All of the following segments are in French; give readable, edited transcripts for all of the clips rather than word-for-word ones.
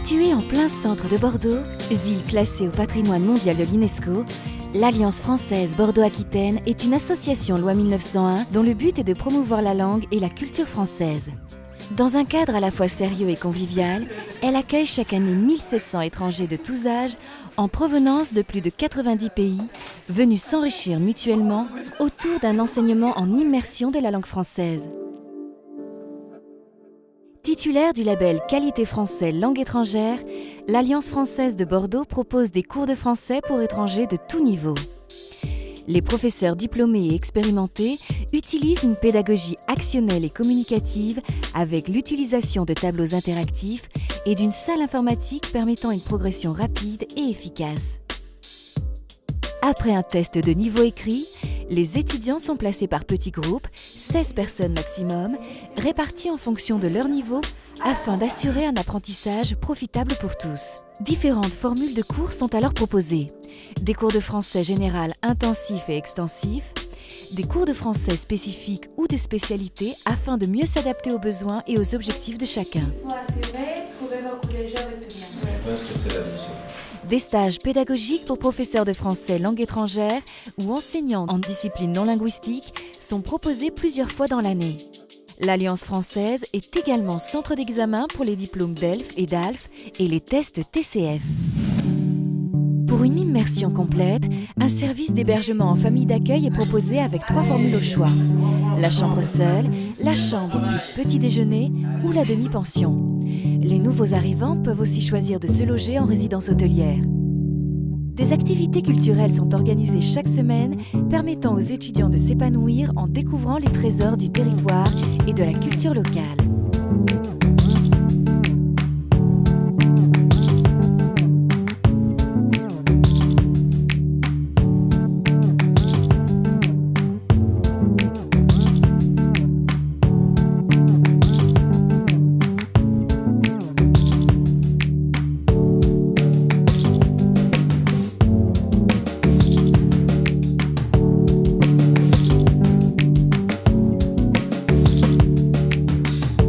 Située en plein centre de Bordeaux, ville classée au patrimoine mondial de l'UNESCO, l'Alliance française Bordeaux-Aquitaine est une association loi 1901 dont le but est de promouvoir la langue et la culture française. Dans un cadre à la fois sérieux et convivial, elle accueille chaque année 1700 étrangers de tous âges en provenance de plus de 90 pays, venus s'enrichir mutuellement autour d'un enseignement en immersion de la langue française. Titulaire du label Qualité français langue étrangère, l'Alliance française de Bordeaux propose des cours de français pour étrangers de tout niveau. Les professeurs diplômés et expérimentés utilisent une pédagogie actionnelle et communicative avec l'utilisation de tableaux interactifs et d'une salle informatique permettant une progression rapide et efficace. Après un test de niveau écrit, les étudiants sont placés par petits groupes, 16 personnes maximum, répartis en fonction de leur niveau afin d'assurer un apprentissage profitable pour tous. Différentes formules de cours sont alors proposées. Des cours de français général intensifs et extensifs, des cours de français spécifiques ou de spécialité afin de mieux s'adapter aux besoins et aux objectifs de chacun. Des stages pédagogiques pour professeurs de français langue étrangère ou enseignants en discipline non linguistique sont proposés plusieurs fois dans l'année. L'Alliance française est également centre d'examen pour les diplômes DELF et DALF et les tests TCF. Pour une immersion complète, un service d'hébergement en famille d'accueil est proposé avec 3 formules au choix. La chambre seule, la chambre plus petit déjeuner ou la demi-pension. Les nouveaux arrivants peuvent aussi choisir de se loger en résidence hôtelière. Des activités culturelles sont organisées chaque semaine, permettant aux étudiants de s'épanouir en découvrant les trésors du territoire et de la culture locale.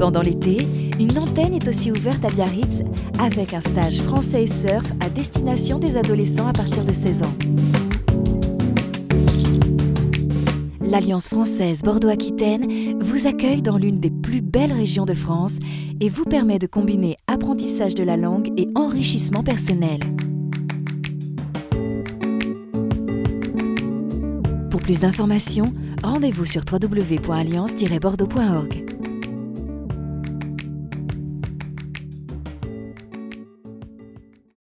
Pendant l'été, une antenne est aussi ouverte à Biarritz avec un stage français et surf à destination des adolescents à partir de 16 ans. L'Alliance française Bordeaux-Aquitaine vous accueille dans l'une des plus belles régions de France et vous permet de combiner apprentissage de la langue et enrichissement personnel. Pour plus d'informations, rendez-vous sur www.alliance-bordeaux.org.